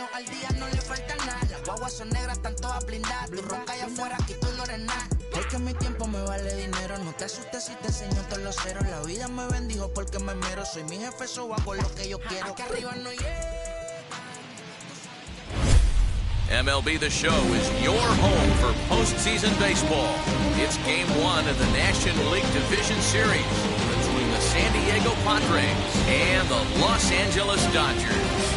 años al día no le falta nada. Las guaguas son negras, están todas blindadas. Tú ronca allá afuera, aquí tú no eres nada. Es que mi tiempo me vale dinero. No te asustes si te enseño todos los ceros. La vida me bendijo porque me mero. Soy mi jefe, so hago lo que yo quiero. Aquí arriba no llega. MLB The Show is your home for postseason baseball. It's Game 1 of the National League Division Series between the San Diego Padres and the Los Angeles Dodgers.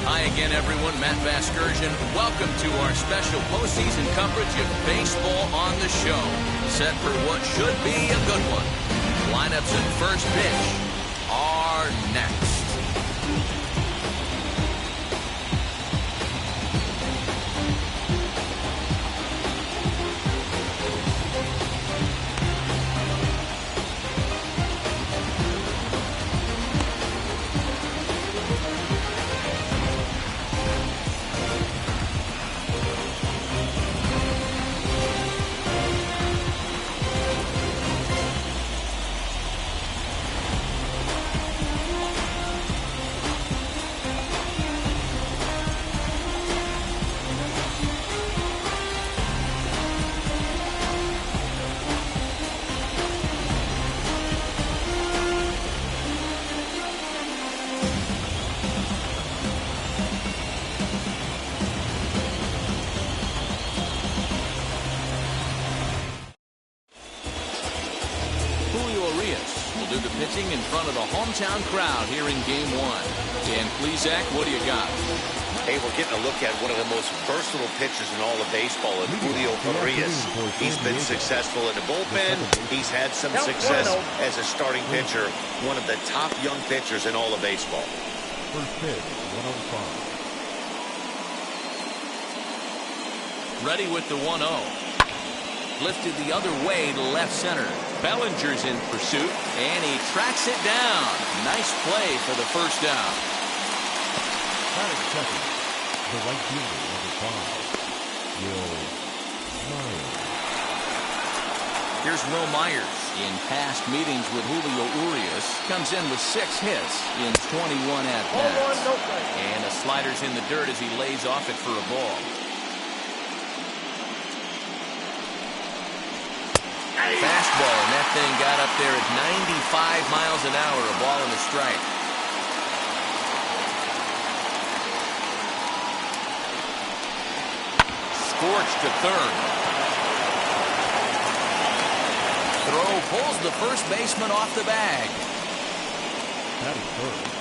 Hi again, everyone. Matt Vasgersian. Welcome to our special postseason coverage of baseball on the show. Set for what should be a good one. Lineups and first pitch are next. In front of the hometown crowd here in Game 1. Dan Plesac, what do you got? Hey, we're getting a look at one of the most versatile pitchers in all of baseball, Julio Urias. He's been successful in the bullpen. He's had some success as a starting pitcher. One of the top young pitchers in all of baseball. First pitch, 105. Ready with the 1-0. Lifted the other way to left center. Bellinger's in pursuit, and he tracks it down. Nice play for the first down. Batting second, the right fielder, number 5, Will Myers. Here's Will Myers. In past meetings with Julio Urias, comes in with 6 hits in 21 at-bats. And the slider's in the dirt as he lays off it for a ball. Fastball, and that thing got up there at 95 miles an hour, a ball and a strike. Scorched to third. Throw pulls the first baseman off the bag. Batting third.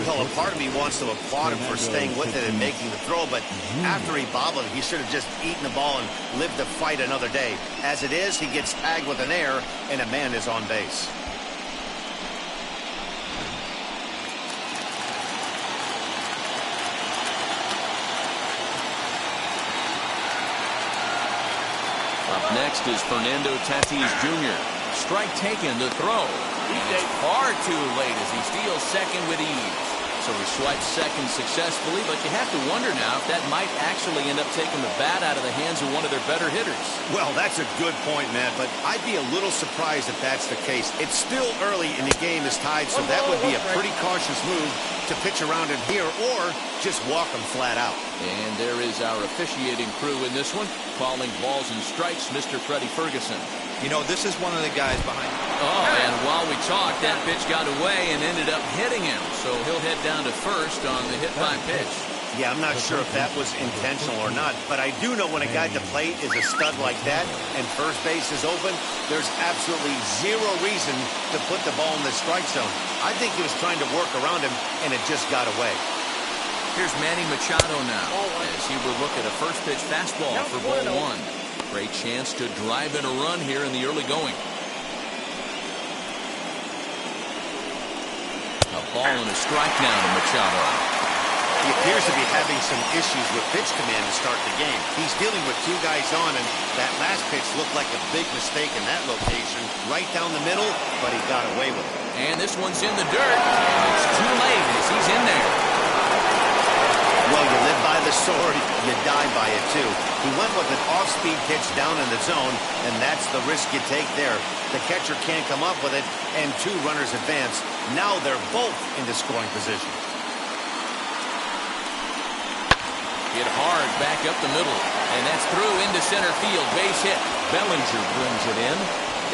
Well, a part of me wants to applaud him for staying with it and making the throw, but after he bobbled, he should have just eaten the ball and lived to fight another day. As it is, he gets tagged with an error, and a man is on base. Up next is Fernando Tatis Jr. Strike taken, the throw. And it's far too late as he steals second with ease. So he swipes second successfully, but you have to wonder now if that might actually end up taking the bat out of the hands of one of their better hitters. Well, that's a good point, Matt, but I'd be a little surprised if that's the case. It's still early and the game is tied, so that would be a pretty cautious move to pitch around him here or just walk him flat out. And there is our officiating crew in this one, calling balls and strikes, Mr. Freddie Ferguson. You know, this is one of the guys behind. Oh, and while we talked, that pitch got away and ended up hitting him. So he'll head down to first on the hit by pitch. Yeah, I'm not sure if that was intentional or not, but I do know when a guy at the plate is a stud like that and first base is open, there's absolutely zero reason to put the ball in the strike zone. I think he was trying to work around him, and it just got away. Here's Manny Machado now as he will look at a first pitch fastball for ball 1. Great chance to drive in a run here in the early going. A ball and a strike now to Machado. He appears to be having some issues with pitch command to start the game. He's dealing with 2 guys on, and that last pitch looked like a big mistake in that location. Right down the middle, but he got away with it. And this one's in the dirt. And it's too late as he's in there. Well, you live by the sword, you die by it, too. He went with an off-speed pitch down in the zone, and that's the risk you take there. The catcher can't come up with it, and 2 runners advance. Now they're both into scoring position. Hit hard back up the middle, and that's through into center field. Base hit. Bellinger brings it in,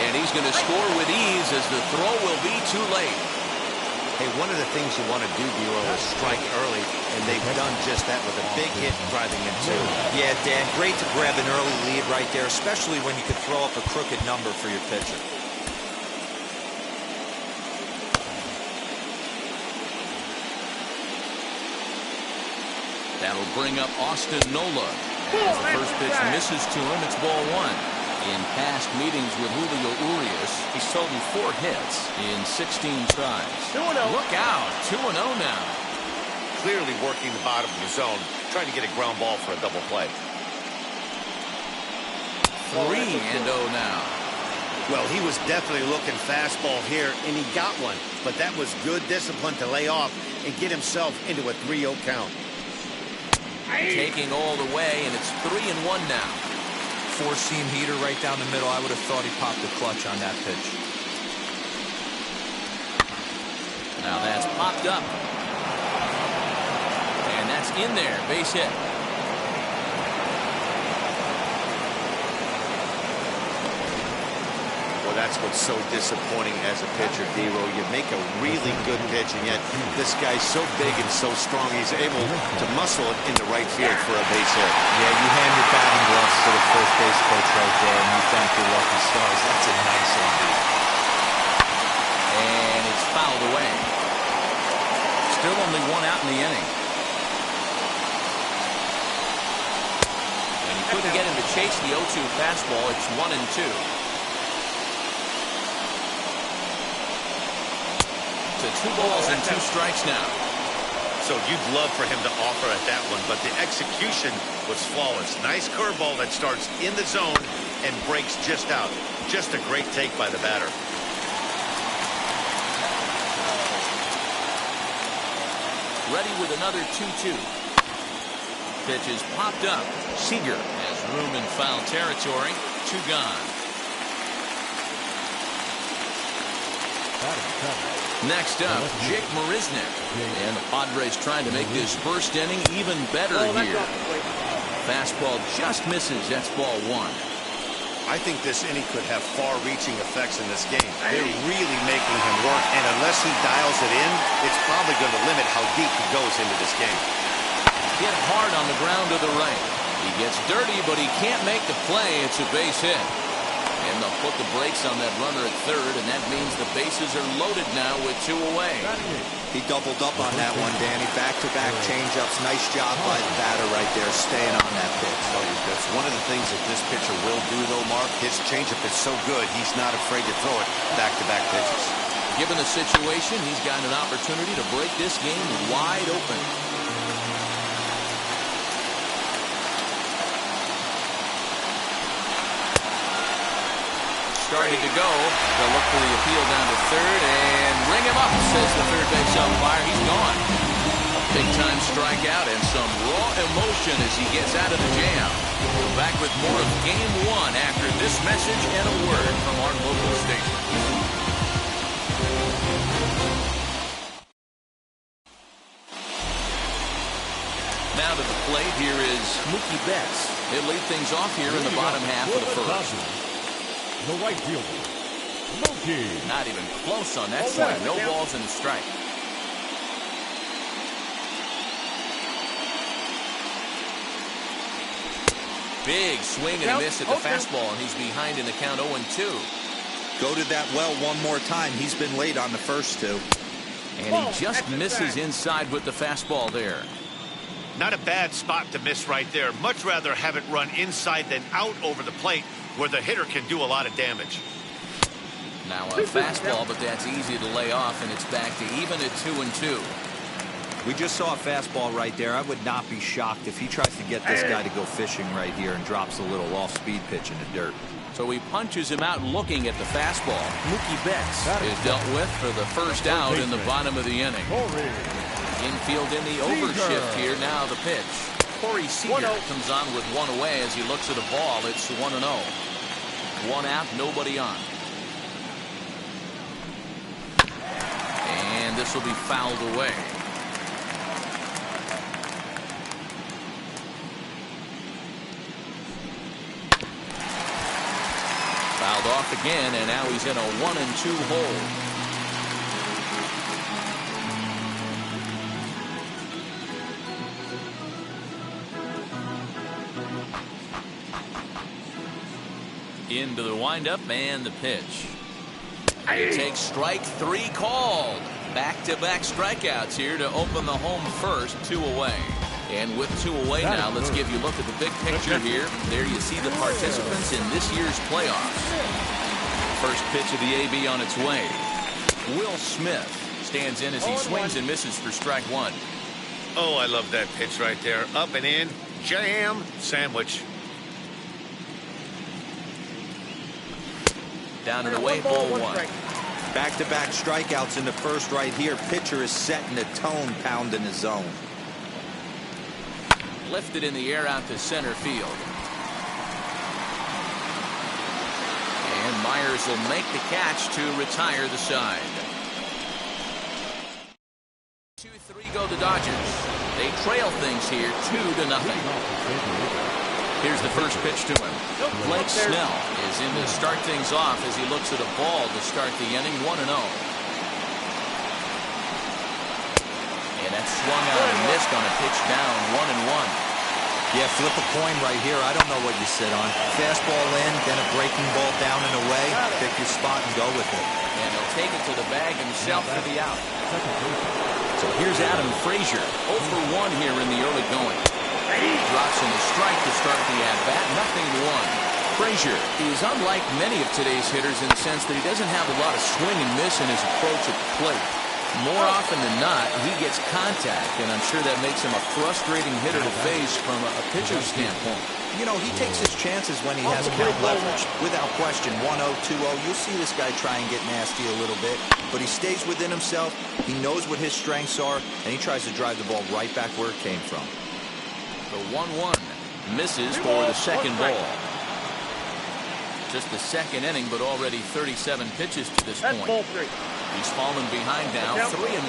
and he's going to score with ease as the throw will be too late. Hey, one of the things you want to do, Bureau, is strike early, and they've done just that with a big hit driving in 2. Yeah, Dan, great to grab an early lead right there, especially when you could throw up a crooked number for your pitcher. That'll bring up Austin Nola. As the first pitch misses to him, it's ball 1. In past meetings with Julio Urias, he's totaled 4 hits in 16 tries. 2-0. Look out, 2-0 now. Clearly working the bottom of the zone, trying to get a ground ball for a double play. 3-0 now. Well, he was definitely looking fastball here, and he got one. But that was good discipline to lay off and get himself into a 3-0 count. Taking all the way, and it's 3-1 now. 4-seam heater right down the middle. I would have thought he popped the clutch on that pitch. Now that's popped up. And that's in there. Base hit. Well, that's what's so disappointing as a pitcher, D-Row. You make a really good pitch, and yet this guy's so big and so strong, he's able to muscle it into right field for a base hit. Yeah, you hand your batting gloves to the first base coach right there, and you thank your lucky stars. That's a nice one. And it's fouled away. Still only 1 out in the inning. And he couldn't get him to chase the 0-2 fastball. It's 1-2. To 2 balls and 2 strikes now. So you'd love for him to offer at that one, but the execution was flawless. Nice curveball that starts in the zone and breaks just out. Just a great take by the batter. Ready with another 2-2. Pitch is popped up. Seager has room in foul territory. 2 gone. Next up, Jake Marisnick. And the Padres trying to make this first inning even better here. Fastball just misses. That's ball 1. I think this inning could have far-reaching effects in this game. They're really making him work, and unless he dials it in, it's probably going to limit how deep he goes into this game. Hit hard on the ground to the right. He gets dirty, but he can't make the play. It's a base hit. And they'll put the brakes on that runner at third, and that means the bases are loaded now with 2 away. He doubled up on that one, Danny. Back-to-back changeups. Nice job by the batter right there, staying on that pitch. That's one of the things that this pitcher will do, though, Mark. His changeup is so good, he's not afraid to throw it back-to-back pitches. Given the situation, he's got an opportunity to break this game wide open. Starting to go. They'll look for the appeal down to third and ring him up, says the third base umpire. He's gone. A big-time strikeout and some raw emotion as he gets out of the jam. We're back with more of Game 1 after this message and a word from our local station. Now to the plate, here is Mookie Betts. He'll lead things off here in the bottom half of the first. The right fielder, Mookie. Not even close on that swing. No balls and a strike. Big swing and a miss at the fastball, and he's behind in the count 0-2. Go to that well one more time. He's been late on the first 2. And he just misses inside with the fastball there. Not a bad spot to miss right there. Much rather have it run inside than out over the plate, where the hitter can do a lot of damage. Now a fastball, but that's easy to lay off, and it's back to even at 2-2. We just saw a fastball right there. I would not be shocked if he tries to get this guy to go fishing right here and drops a little off-speed pitch in the dirt. So he punches him out looking at the fastball. Mookie Betts is dealt with for the first out in the bottom of the inning. Infield in the overshift here. Now the pitch. Corey Seager comes on with one away as he looks at a ball. It's 1-0. One out, nobody on. And this will be fouled away. Fouled off again, and now he's in a 1-2 hole. Into the windup and the pitch. It takes strike three called. Back-to-back strikeouts here to open the home first, 2 away. And with 2 away now, let's give you a look at the big picture here. There you see the participants in this year's playoffs. First pitch of the AB on its way. Will Smith stands in as he swings and misses for strike 1. Oh, I love that pitch right there. Up and in, jam, sandwich. Down and away, ball 1. Back-to-back strikeouts in the first right here. Pitcher is setting the tone, pounding the zone. Lifted in the air out to center field. And Myers will make the catch to retire the side. 2-3 go the Dodgers. They trail things here 2-0. Here's the first pitch to him. Blake Snell is in to start things off as he looks at a ball to start the inning. 1-0. And that's swung out and missed on a pitch down. 1-1. Yeah, flip a coin right here. I don't know what you sit on. Fastball in, then a breaking ball down and away. Pick your spot and go with it. And he'll take it to the bag himself for the out. So here's Adam Frazier. 0 for 1 here in the early going. Drops in the strike to start the at-bat. 0-1. Frazier is unlike many of today's hitters in the sense that he doesn't have a lot of swing and miss in his approach at the plate. More often than not, he gets contact, and I'm sure that makes him a frustrating hitter to face from a pitcher's standpoint. You know, he takes his chances when he has count leverage. Without question, 1-0, 2-0. You'll see this guy try and get nasty a little bit, but he stays within himself. He knows what his strengths are, and he tries to drive the ball right back where it came from. The 1-1 misses for the second ball. Just the second inning, but already 37 pitches to this point. He's fallen behind now, 3-1.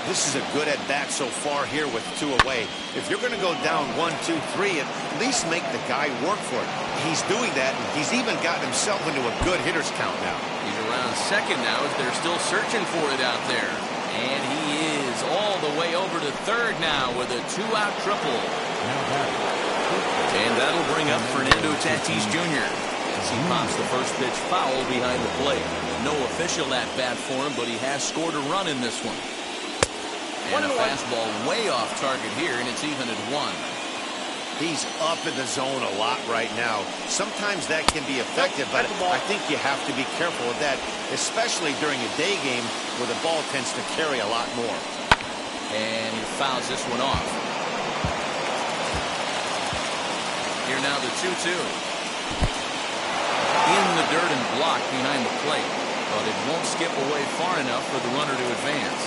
This is a good at-bat so far here with 2 away. If you're going to go down 1, 2, 3, at least make the guy work for it. He's doing that, and he's even gotten himself into a good hitter's count now. He's around second now as they're still searching for it out there. And he is all the way over to third now with a 2-out triple. And that'll bring up Fernando Tatis Jr. as he pops the first pitch foul behind the plate. No official at-bat for him, but he has scored a run in this one. And a fastball way off target here, and it's even at 1. He's up in the zone a lot right now. Sometimes that can be effective, but I think you have to be careful with that, especially during a day game where the ball tends to carry a lot more. And he fouls this one off. Here now the 2-2. In the dirt and blocked behind the plate, but it won't skip away far enough for the runner to advance.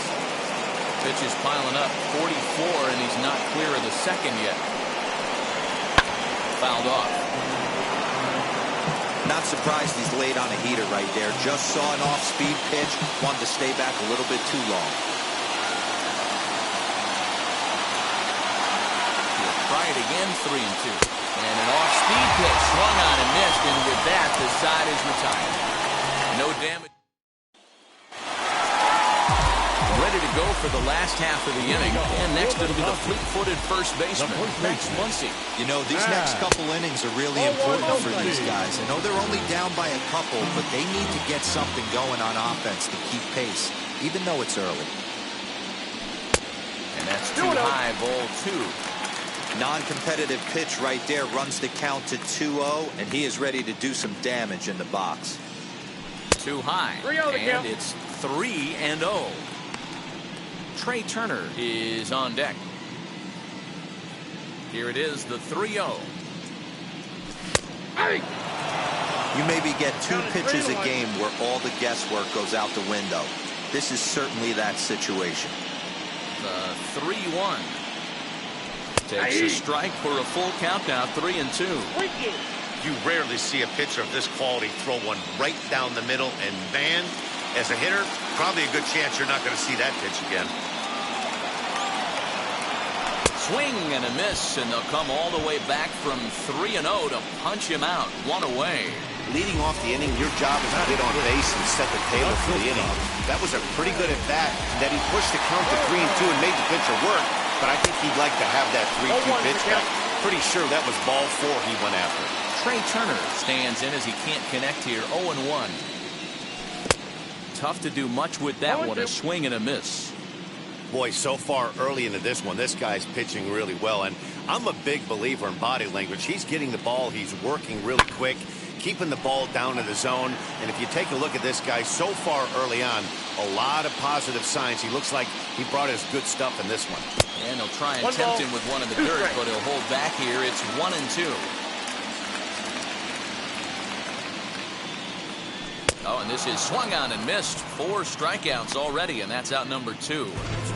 Pitch is piling up, 44, and he's not clear of the second yet. Fouled off. Not surprised he's laid on a heater right there. Just saw an off-speed pitch. Wanted to stay back a little bit too long. He'll try it again, 3-2. And an off-speed pitch swung on and missed, and with that, the side is retired. No damage. Ready to go for the last half of the inning, and next it'll be the fleet-footed first baseman, Max Muncy. You know, these next couple innings are really important for these guys. I know they're only down by a couple, but they need to get something going on offense to keep pace, even though it's early. And that's too high, ball 2. Non-competitive pitch right there, runs the count to 2-0, and he is ready to do some damage in the box. Too high, and it's 3-0. Trey Turner is on deck. Here it is, the 3-0. You maybe get 2 pitches a game where all the guesswork goes out the window. This is certainly that situation. 3-1. Takes a strike for a full count now, 3-2. You rarely see a pitcher of this quality throw one right down the middle, and man, as a hitter, probably a good chance you're not going to see that pitch again. Swing and a miss, and they'll come all the way back from 3-0 to punch him out. One away. Leading off the inning, your job is to get on base and set the table for the inning. That was a pretty good at-bat that he pushed the count to 3-2 and made the pitcher work, but I think he'd like to have that 3-2 pitch back. Pretty sure that was ball 4 he went after. Trey Turner stands in as he can't connect here, 0-1. Tough to do much with that one, a swing and a miss. Boy, so far early into this one, this guy's pitching really well, and I'm a big believer in body language. He's getting the ball, he's working really quick, keeping the ball down in the zone, and if you take a look at this guy so far early on, a lot of positive signs. He looks like he brought his good stuff in this one. And he'll try and tempt him with one in the dirt, but he'll hold back here. It's 1-2. Oh, and this is swung on and missed. 4 strikeouts already, and that's out number 2.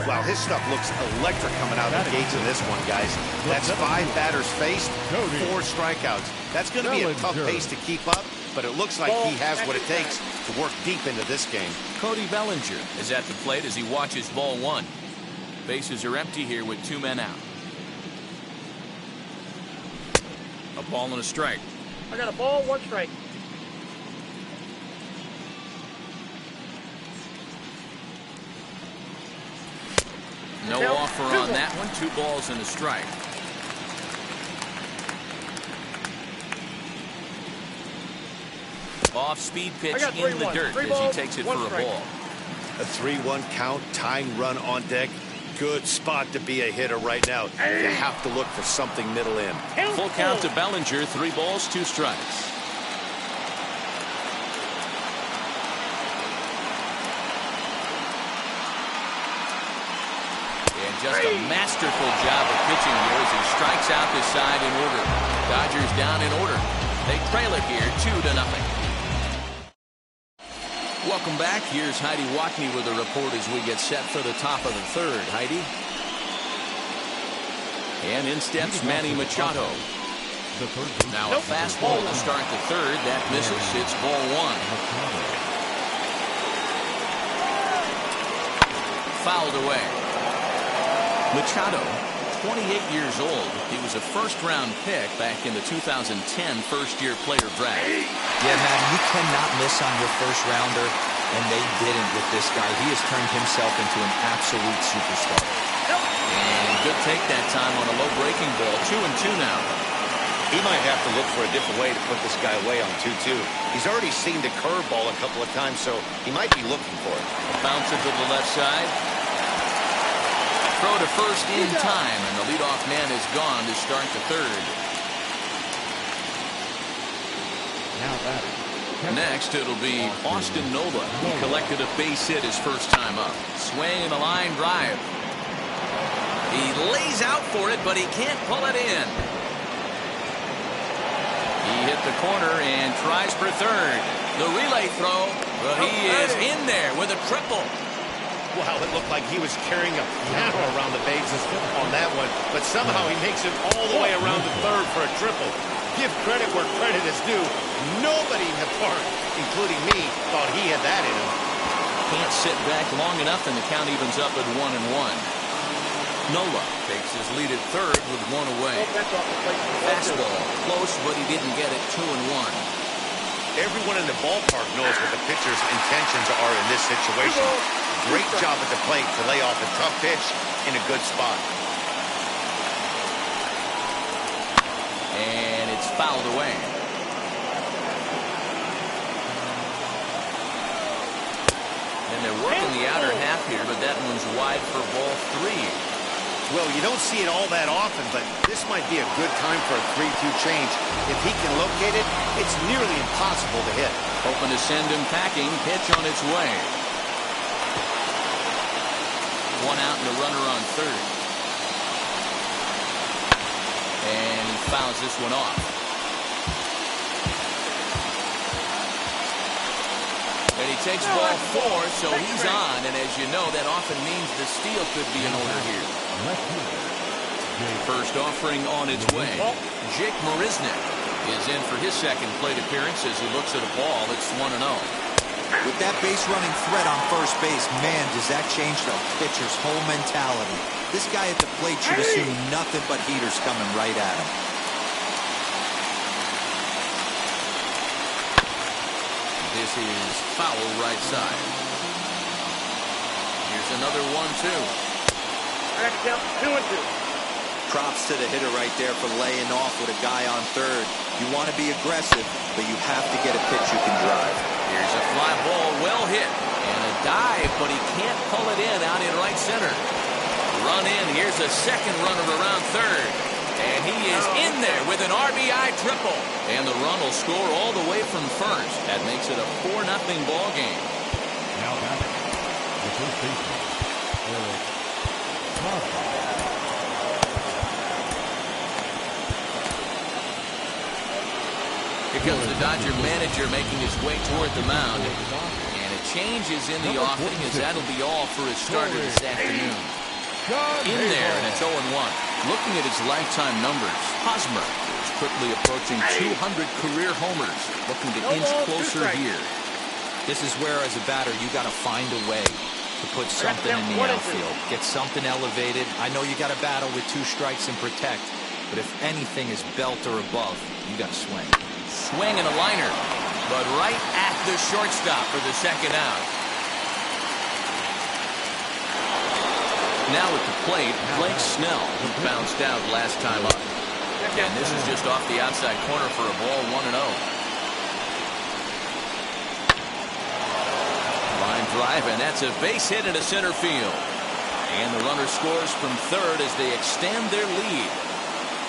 Wow, his stuff looks electric coming out of the gates in this one, guys. That's 5 batters faced, 4 strikeouts. That's going to be a tough pace to keep up, but it looks like he has what it takes to work deep into this game. Cody Bellinger is at the plate as he watches ball 1. Bases are empty here with 2 men out. A ball and a strike. I got a ball, 1 strike. No offer on that one. 2 balls and a strike. Off-speed pitch in the dirt as he takes it for a ball. A 3-1 count, tying run on deck. Good spot to be a hitter right now. You have to look for something middle in. Full count to Bellinger. 3 balls, 2 strikes. Just a masterful job of pitching here as he strikes out the side in order. Dodgers down in order. They trail it here 2-0. Welcome back. Here's Heidi Watney with a report as we get set for the top of the 3rd. Heidi. And in steps Manny Machado. Now a fastball to start the 3rd. That misses. It's ball 1. Fouled away. Machado, 28 years old. He was a first-round pick back in the 2010 first-year player draft. Yeah, man, you cannot miss on your first-rounder, and they didn't with this guy. He has turned himself into an absolute superstar. And good take that time on a low breaking ball. 2-2 now. He might have to look for a different way to put this guy away on 2-2. He's already seen the curveball a couple of times, so he might be looking for it. Bounce it to the left side. Throw to first in time, and the leadoff man is gone to start the 3rd. Next, it'll be Austin Nola. He collected a base hit his first time up. Swing and a line drive. He lays out for it, but he can't pull it in. He hit the corner and tries for 3rd. The relay throw, but he is in there with a triple. Wow, it looked like he was carrying a piano around the bases on that one, but somehow he makes it all the way around the 3rd for a triple. Give credit where credit is due. Nobody in the park, including me, thought he had that in him. Can't sit back long enough, and the count evens up at 1-1. Nola takes his lead at 3rd with 1 away. Fastball, close, but he didn't get it. 2-1. Everyone in the ballpark knows what the pitcher's intentions are in this situation. Great job at the plate to lay off a tough pitch in a good spot. And it's fouled away. And they're working the outer half here, but that one's wide for ball 3. Well, you don't see it all that often, but this might be a good time for a 3-2 change. If he can locate it, it's nearly impossible to hit. Hoping to send him packing. Pitch on its way. 1 out and a runner on 3rd. And he fouls this one off. And he takes ball 4, so he's on. And as you know, that often means the steal could be in order here. First offering on its way. Jake Marisnik is in for his second plate appearance as he looks at a ball. It's 1-0. With that base running threat on first base, man, does that change the pitcher's whole mentality. This guy at the plate should assume nothing but heaters coming right at him. This is foul right side. Here's another 1-2. Count 2-2. Props to the hitter right there for laying off with a guy on third. You want to be aggressive, but you have to get a pitch you can drive. Here's a fly ball, well hit, and a dive, but he can't pull it in out in right center. Run in, here's a second runner around third, and he is in there with an RBI triple. And the run will score all the way from first. That makes it a 4-0 ball game. Now batting, the first baseman, Eric Hosmer. Here comes the Dodger manager making his way toward the mound. And a change is in the offing as that'll be all for his starter this afternoon. In there, and it's 0-1. Looking at his lifetime numbers, Hosmer is quickly approaching 200 career homers. Looking to inch closer here. This is where, as a batter, you got to find a way to put something in the outfield. Get something elevated. I know you got to battle with 2 strikes and protect, but if anything is belt or above, you got to swing. Swing and a liner, but right at the shortstop for the second out. Now at the plate, Blake Snell, who bounced out last time up. And this is just off the outside corner for a ball, 1-0. Line drive, and that's a base hit into center field. And the runner scores from third as they extend their lead.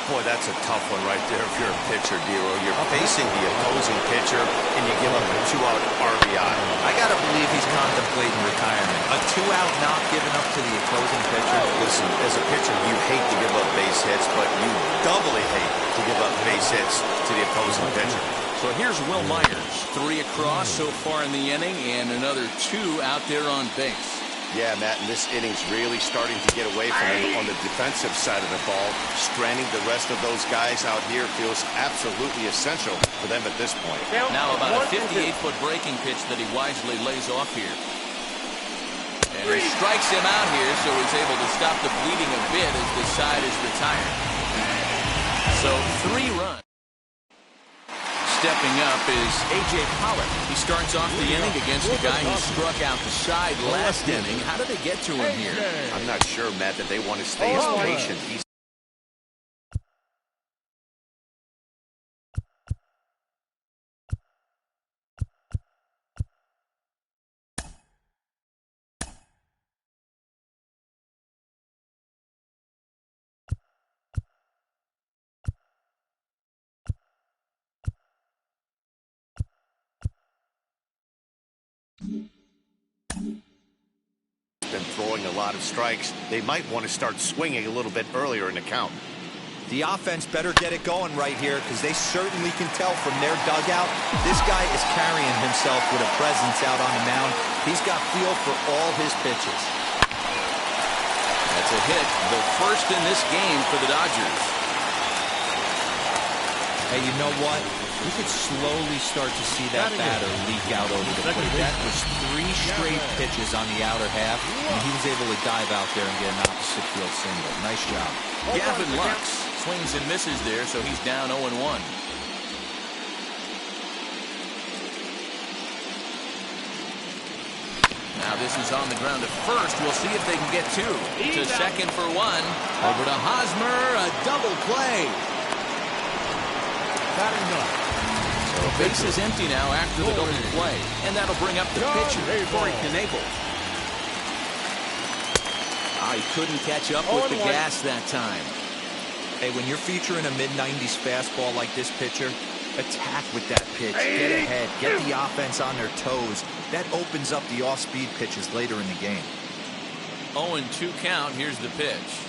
Boy, that's a tough one right there if you're a pitcher, Dero. You're facing the opposing pitcher, and you give up a 2-out RBI. I got to believe he's contemplating retirement. A 2-out knock given up to the opposing pitcher. Listen, as a pitcher, you hate to give up base hits, but you doubly hate to give up base hits to the opposing pitcher. So here's Will Myers. 3 across so far in the inning, and another 2 out there on base. Yeah, Matt, and this inning's really starting to get away from him on the defensive side of the ball. Stranding the rest of those guys out here feels absolutely essential for them at this point. Now about a 58-foot breaking pitch that he wisely lays off here. And he strikes him out here, so he's able to stop the bleeding a bit as the side is retired. So 3 runs. Stepping up is A.J. Pollock. He starts off the inning against a guy who struck out the side last inning. How did they get to him here? I'm not sure, Matt, that they want to stay as patient. Been throwing a lot of strikes. They might want to start swinging a little bit earlier in the count. The offense better get it going right here because they certainly can tell from their dugout this guy is carrying himself with a presence out on the mound. He's got feel for all his pitches. That's a hit, the first in this game for the Dodgers. Hey, you know what? We could slowly start to see that batter leak out over the plate. That was 3 straight pitches on the outer half, and he was able to dive out there and get an opposite field single. Nice job. Gavin Lux swings and misses there, so he's down 0-1. Now this is on the ground at first. We'll see if they can get 2. To second for 1. Over to Hosmer, a double play. Batting up. So base is empty now after the double play. And that'll bring up the pitcher, Corey Knebel. He couldn't catch up with the gas that time. Hey, when you're featuring a mid-90s fastball like this pitcher, attack with that pitch. Get ahead. Get the offense on their toes. That opens up the off-speed pitches later in the game. 0-2 count. Here's the pitch.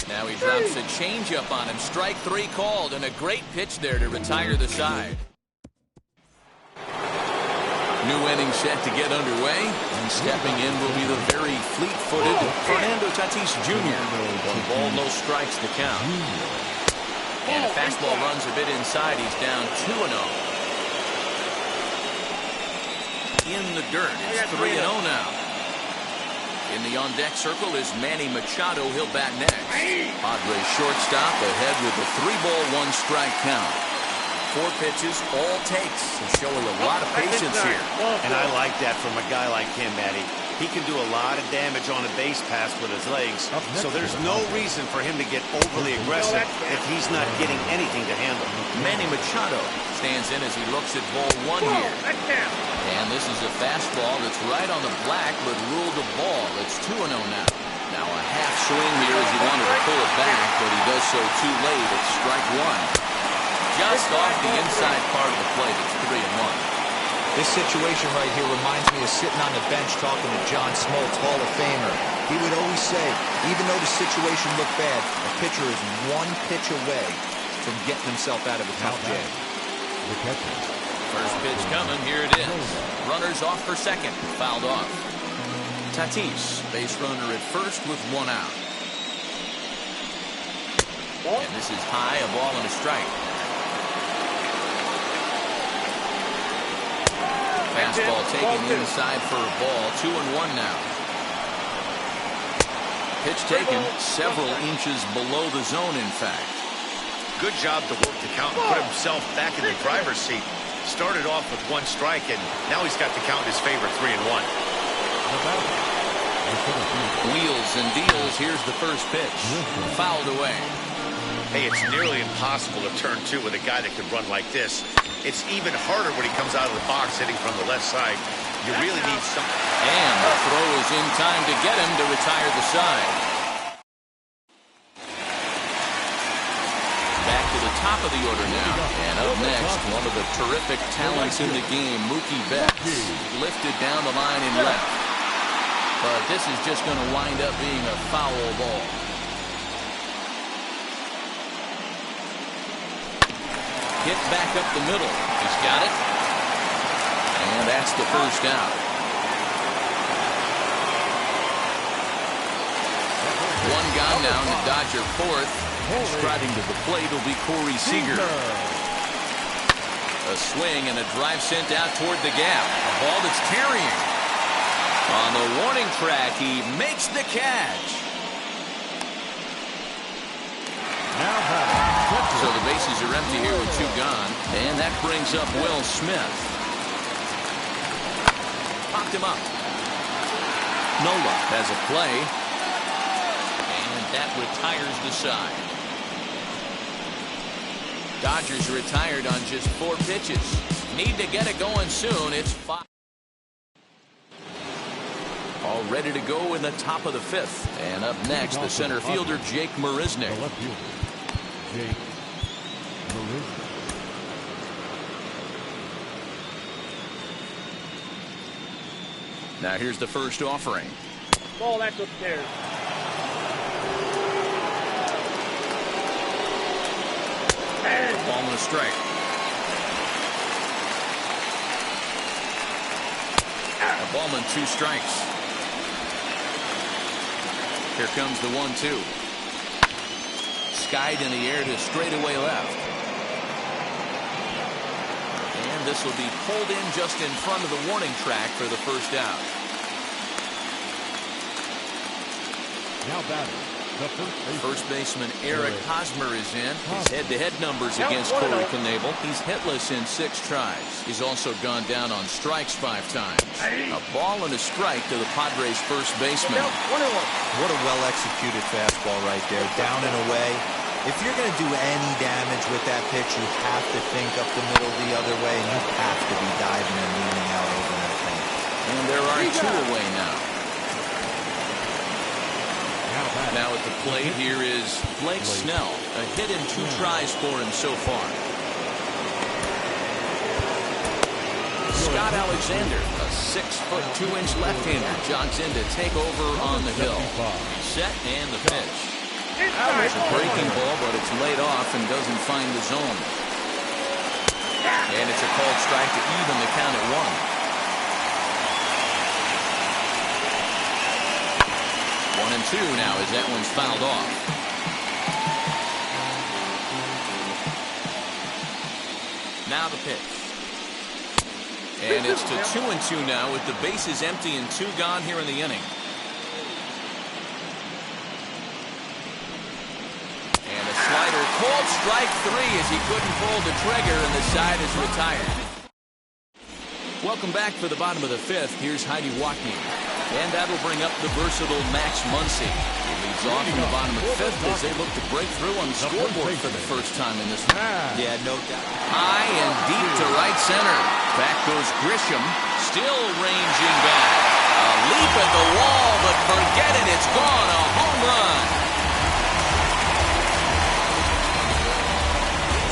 Now he drops a changeup on him. Strike 3 called, and a great pitch there to retire the side. New inning set to get underway, and stepping in will be the very fleet-footed Fernando Tatis Jr. 1 ball, no strikes to count. And a fastball runs a bit inside. He's down 2-0. In the dirt, it's 3-0 now. In the on-deck circle is Manny Machado. He'll bat next. Padres shortstop ahead with a 3-ball, 1-strike count. 4 pitches, all takes. He's showing a lot of patience here. And I like that from a guy like him, Matty. He can do a lot of damage on a base pass with his legs, so there's no reason for him to get overly aggressive if he's not getting anything to handle. Manny Machado stands in as he looks at ball 1 here. And this is a fastball that's right on the black, but ruled a ball. It's 2-0 now. Now a half swing here as he wanted to pull it back, but he does so too late. It's strike 1. Just off the inside part of the plate. It's 3-1. This situation right here reminds me of sitting on the bench talking to John Smoltz, Hall of Famer. He would always say, even though the situation looked bad, a pitcher is 1 pitch away from getting himself out of a tough jam. First pitch coming. Here it is. Runners off for second. Fouled off. Tatis, base runner at first with 1 out. And this is high, a ball and a strike. Fastball taken inside for a ball. 2-1 now. Pitch taken several inches below the zone, in fact. Good job to work the count and put himself back in the driver's seat. Started off with 1 strike, and now he's got the count in his favor, 3-1. Wheels and deals. Here's the first pitch. Fouled away. Hey, it's nearly impossible to turn 2 with a guy that can run like this. It's even harder when he comes out of the box hitting from the left side. You really need something. And the throw is in time to get him to retire the side. Back to the top of the order now. And up next, one of the terrific talents in the game, Mookie Betts. Lifted down the line in left. But this is just going to wind up being a foul ball. Hit back up the middle. He's got it. And that's the first out. 1 gone now to Dodger fourth. Striding to the plate will be Corey Seager. A swing and a drive sent out toward the gap. A ball that's carrying. On the warning track, he makes the catch. So the bases are empty here with 2 gone. And that brings up Will Smith. Popped him up. Nola has a play. And that retires the side. Dodgers retired on just 4 pitches. Need to get it going soon. It's 5. All ready to go in the top of the 5th. And up next, the center fielder, Jake Marisnick. Now here's the first offering. Ball, that's upstairs. Ball and a strike. A ballman, 2 strikes. Here comes the 1-2. Skied in the air to straightaway left. And this will be pulled in just in front of the warning track for the first out. Now batting, the first baseman Eric Hosmer is in. His head-to-head numbers against Corey Knebel. He's hitless in 6 tries. He's also gone down on strikes 5 times. A ball and a strike to the Padres' first baseman. What a well-executed fastball right there. Down and away. If you're going to do any damage with that pitch, you have to think up the middle the other way, and you have to be diving and leaning out over that thing. And there are 2 away now. Now at the plate, here is Blake Snell. A hit in 2 tries for him so far. Scott Alexander, a 6-foot 2-inch left-hander, jogs in to take over on the hill. Set and the pitch. It's a breaking ball, but it's laid off and doesn't find the zone. And it's a called strike to even the count at 1. now as that one's fouled off. Now the pitch. And it's to 2-2 now with the bases empty and 2 gone here in the inning. And a slider, called strike 3 as he couldn't pull the trigger and the side is retired. Welcome back for the bottom of the 5th. Here's Heidi Watney. And that'll bring up the versatile Max Muncy. He leads off in the bottom of the 5th as they look to break through on the scoreboard for the first time in this one. Yeah, no doubt. High and deep to right center. Back goes Grisham, still ranging back. A leap at the wall, but forget it, it's gone. A home run.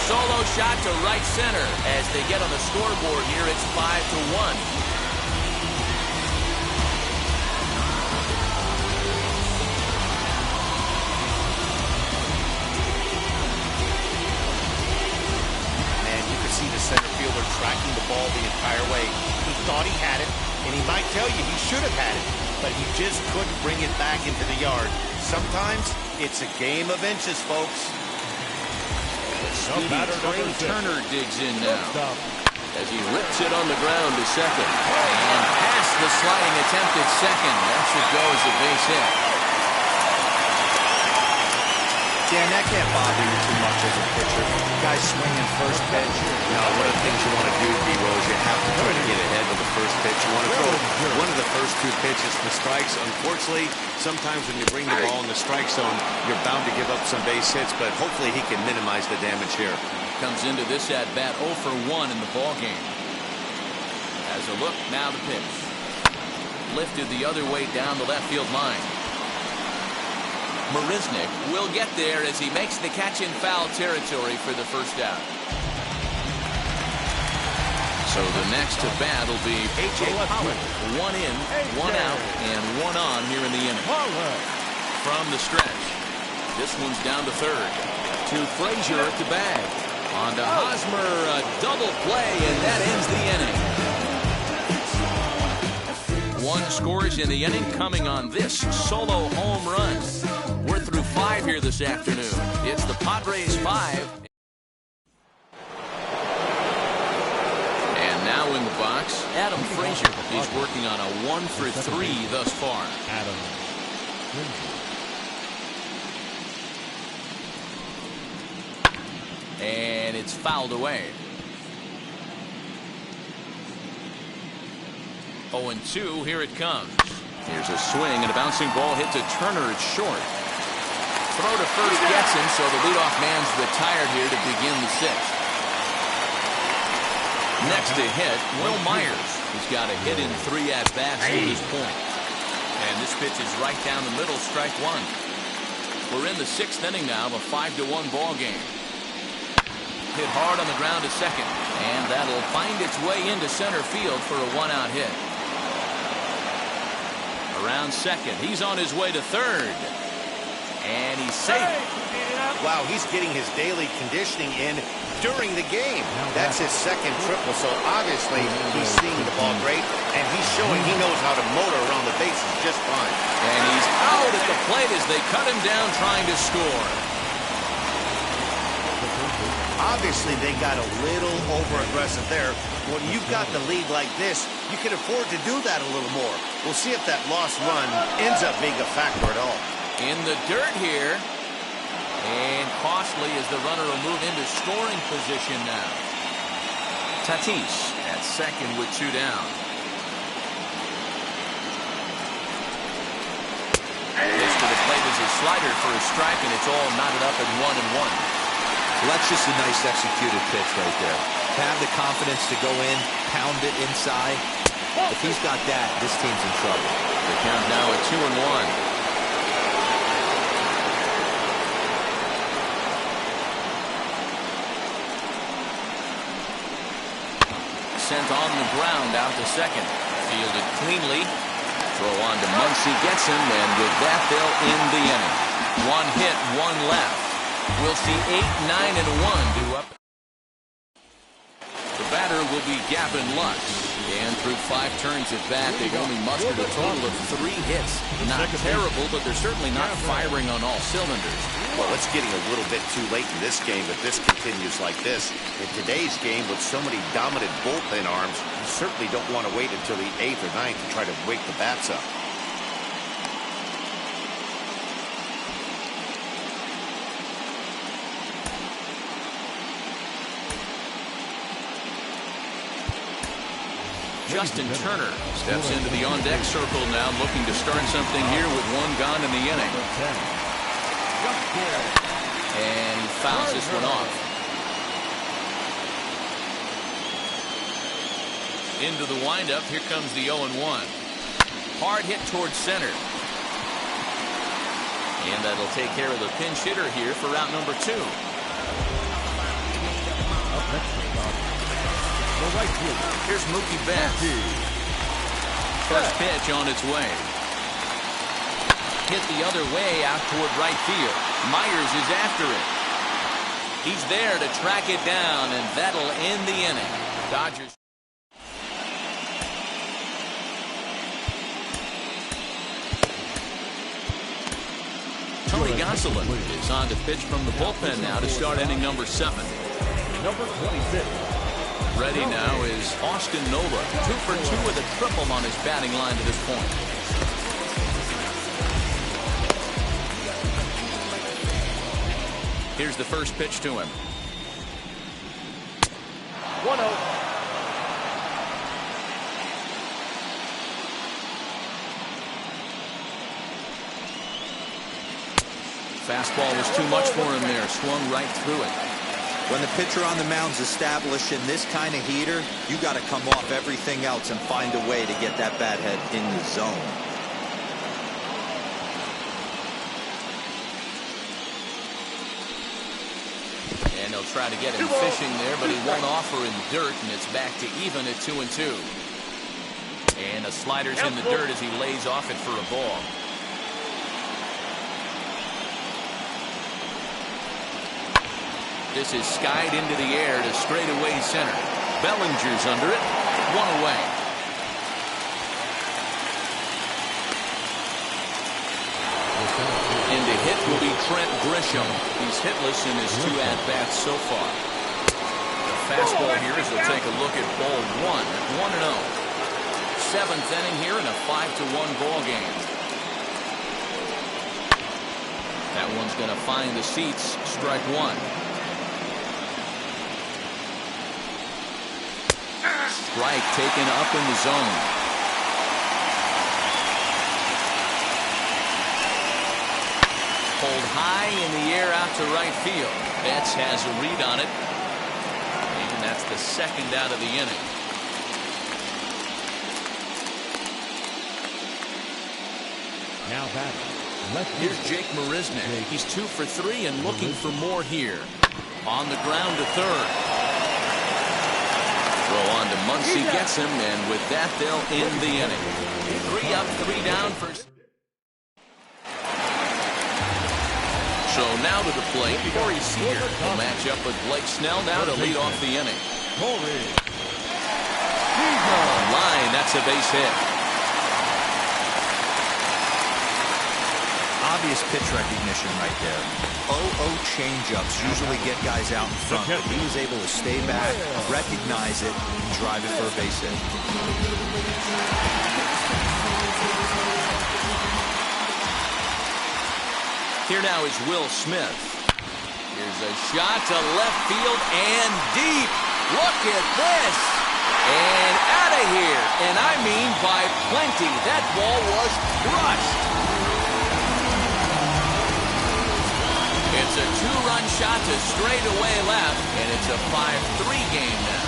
Solo shot to right center. As they get on the scoreboard here, it's 5-1. Center fielder tracking the ball the entire way. He thought he had it, and he might tell you he should have had it, but he just couldn't bring it back into the yard. Sometimes it's a game of inches, folks. Speedy Trey Turner digs in now as he rips it on the ground to second. And past the sliding attempt at second. That should go as a base hit. Dan, that can't bother you too much as a pitcher. Guys swinging first pitch. No, one of the things you want to do, D-Row, is you have to try to get ahead with the first pitch. You want to throw one of the first 2 pitches for strikes. Unfortunately, sometimes when you bring the ball in the strike zone, you're bound to give up some base hits, but hopefully he can minimize the damage here. Comes into this at-bat 0 for 1 in the ballgame. As a look, now the pitch. Lifted the other way down the left field line. Marisnick will get there as he makes the catch in foul territory for the first out. So the next to bat will be A.J. Pollock. 1 in, 1 out, and 1 on here in the inning. From the stretch. This one's down to third. To Frazier at the bag. On to Hosmer, a double play, and that ends the inning. 1 scores in the inning coming on this solo home run. We're through 5 here this afternoon. It's the Padres 5. And now in the box, Adam Frazier is working on a 1 for 3 thus far. Adam. And it's fouled away. 0-2, here it comes. Here's a swing and a bouncing ball hit to Turner. It's short. Throw to first gets him, so the leadoff man's retired here to begin the 6th. Next to hit, Will Myers. He's got a hit in 3 at-bats to this point. And this pitch is right down the middle, strike 1. We're in the 6th inning now of a 5-1 ball game. Hit hard on the ground to second, and that'll find its way into center field for a 1-out hit. Around second, he's on his way to third. And he's safe. Wow, he's getting his daily conditioning in during the game. That's his 2nd triple, so obviously he's seeing the ball great, and he's showing he knows how to motor around the bases just fine. And he's out at the plate as they cut him down trying to score. Obviously, they got a little over-aggressive there. When you've got the lead like this, you can afford to do that a little more. We'll see if that lost run ends up being a factor at all. In the dirt here. And costly as the runner will move into scoring position now. Tatis at second with 2 down. This to the plate is a slider for a strike, and it's all knotted up at 1-1. Well, that's just a nice executed pitch right there. To have the confidence to go in, pound it inside. If he's got that, this team's in trouble. The count now at 2-1. Sent on the ground out to second. Fielded cleanly. Throw on to Muncy, gets him, and with that they'll end the inning. 1 hit, 1 left. We'll see 8, 9, and 1 do up. The batter will be Gavin Lux. And through 5 turns at bat, they've only mustered a total of 3 hits. Not terrible, but they're certainly not firing on all cylinders. Well, it's getting a little bit too late in this game if this continues like this. In today's game, with so many dominant bullpen arms, you certainly don't want to wait until the 8th or 9th to try to wake the bats up. Justin Turner steps into the on-deck circle now, looking to start something here with 1 gone in the inning. And he fouls this one off. Into the windup, here comes the 0-1. Hard hit towards center. And that'll take care of the pinch hitter here for route number 2. Here's Mookie Betts. First pitch on its way. Hit the other way out toward right field. Myers is after it. He's there to track it down, and that'll end the inning. Dodgers. Tony Gonsolin is on to pitch from the bullpen now to start inning number 7. Number 26. Ready now is Austin Nola. 2 for 2 with a triple on his batting line to this point. Here's the first pitch to him. 1-0. Fastball was too much for him there. Swung right through it. When the pitcher on the mound's established in this kind of heater, you got to come off everything else and find a way to get that bat head in the zone. And they'll try to get him fishing there, but he won't offer in dirt, and it's back to even at 2-2. And the slider's in the dirt as he lays off it for a ball. This is skied into the air to straightaway center. Bellinger's under it. 1 away. In to hit will be Trent Grisham. He's hitless in his 2 at-bats so far. The fastball here as we'll take a look at ball 1 at 1-0. 7th inning here in a 5-1 ball game. That one's going to find the seats. Strike 1. Strike taken up in the zone. Pulled high in the air out to right field. Betts has a read on it. And that's the 2nd out of the inning. Now batting. Here's Jake Marisnick. He's 2 for 3 and looking for more here. On the ground to third. Throw on to Muncy, gets him, and with that, they'll end the inning. 3 up, 3 down for. So now to the plate, Corey Seager will match up with Blake Snell now to lead off the inning. On line, that's a base hit. Obvious pitch recognition right there. 0-0 changeups usually get guys out in front, but he was able to stay back, recognize it, and drive it for a base hit. Here now is Will Smith. Here's a shot to left field and deep. Look at this. And out of here. And I mean by plenty. That ball was crushed. It's a 2-run shot to straightaway left, and it's a 5-3 game now.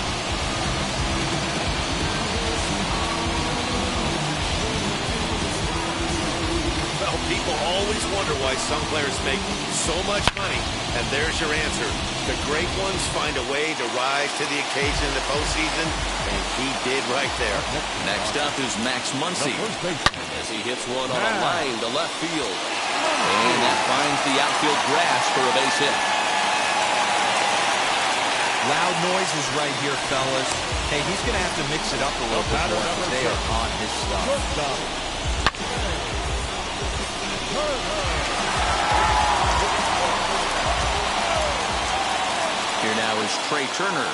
Well, people always wonder why some players make so much money, and there's your answer. The great ones find a way to rise to the occasion in the postseason, and he did right there. Next up is Max Muncy as he hits one on a line to left field. And that finds the outfield grass for a base hit. Loud noises right here, fellas. Hey, he's going to have to mix it up a little bit more because they are on his stuff. Here now is Trey Turner.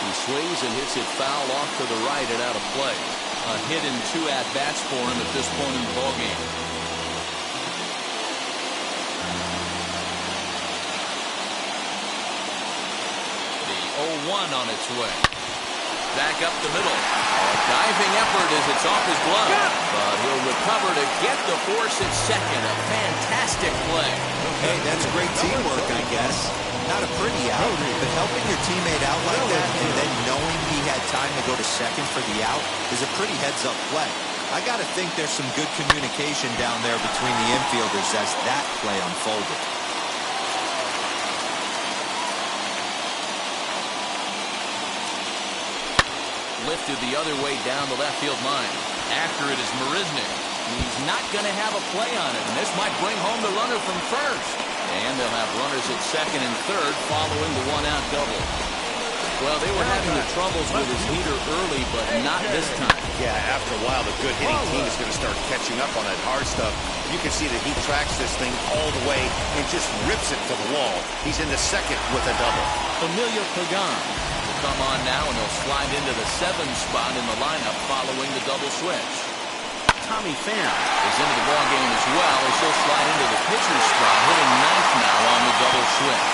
He swings and hits it foul off to the right and out of play. A hit and 2 at-bats for him at this point in the ballgame. The 0-1 on its way. Back up the middle. A diving effort as it's off his glove. But he'll recover to get the force at second. A fantastic play. Hey, that's great teamwork, I guess. Not a pretty out, but helping your teammate out like that and then knowing he had time to go to second for the out is a pretty heads-up play. I got to think there's some good communication down there between the infielders as that play unfolded. Lifted the other way down the left field line. After it is Marisnik. He's not going to have a play on it, and this might bring home the runner from first. And they'll have runners at second and third following the one-out double. Well, they were having the troubles with his heater early, but not this time. Yeah, after a while, the good hitting team is going to start catching up on that hard stuff. You can see that he tracks this thing all the way and just rips it to the wall. He's in the second with a double. Emilio Pagan will come on now, and he'll slide into the 7th spot in the lineup following the double switch. Tommy Pham is into the ballgame as well as he'll slide into the pitcher's spot, hitting 9th now on the double switch.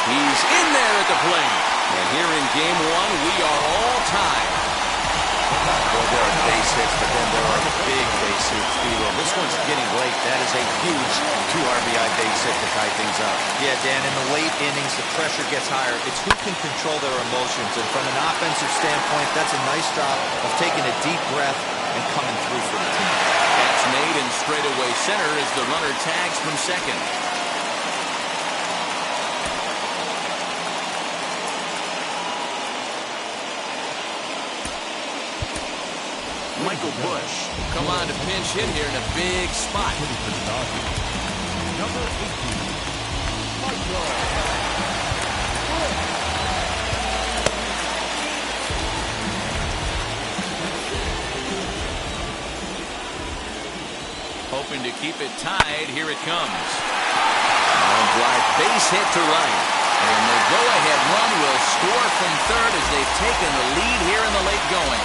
He's in there at the plate. And here in game 1, we are all tied. Well, there are base hits, but then there are big base hits. This one's getting late. That is a huge 2 RBI base hit to tie things up. Yeah, Dan, in the late innings, the pressure gets higher. It's who can control their emotions. And from an offensive standpoint, that's a nice job of taking a deep breath and coming through for the team. Catch made in straightaway center as the runner tags from second. Michael Bush come on to pinch hit here in a big spot. Number 18, Michael. Hoping to keep it tied. Here it comes. Line drive base hit to right. And the go-ahead run will score from third as they've taken the lead here in the late going.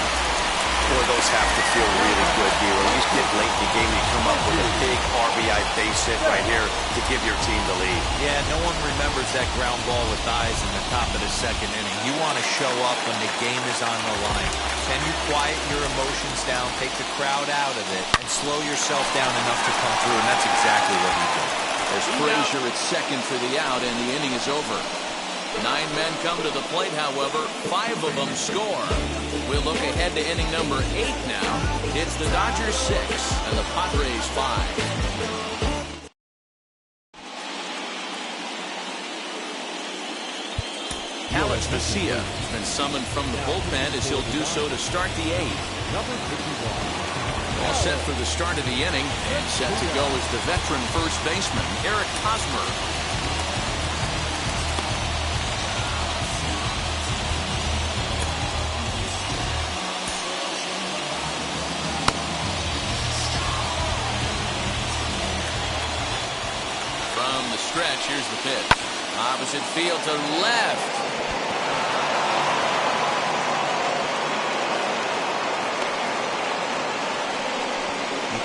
Boy, those have to feel really good, D'Lo. You get late in the game, you come up with a big RBI base hit right here to give your team the lead. Yeah, no one remembers that ground ball with eyes in the top of the second inning. You want to show up when the game is on the line. Can you quiet your emotions down, take the crowd out of it, and slow yourself down enough to come through? And that's exactly what he did. As Frazier at second for the out, and the inning is over. 9 men come to the plate, however. 5 of them score. We'll look ahead to inning number 8 now. It's the Dodgers 6 and the Padres 5. Alex Vesia has been summoned from the bullpen as he'll do so to start the 8th. Number 51. All set for the start of the inning, and set to go is the veteran first baseman, Eric Hosmer. From the stretch, here's the pitch. Opposite field to left.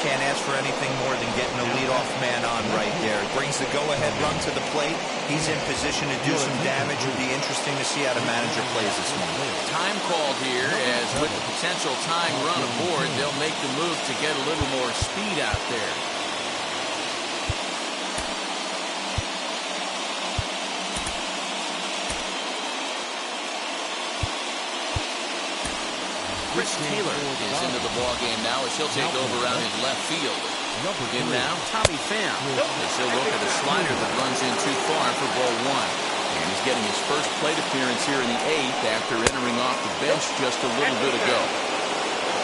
Can't ask for anything more than getting the leadoff man on right there. It brings the go-ahead run to the plate. He's in position to do some damage. It would be interesting to see how the manager plays this one. Time called here, as with the potential tying run aboard, they'll make the move to get a little more speed out there. Chris Taylor is into the ballgame now as he'll take over out in left field. In now, Tommy Pham as he'll look at a slider that runs in too far for ball 1. And he's getting his first plate appearance here in the 8th after entering off the bench just a little bit ago.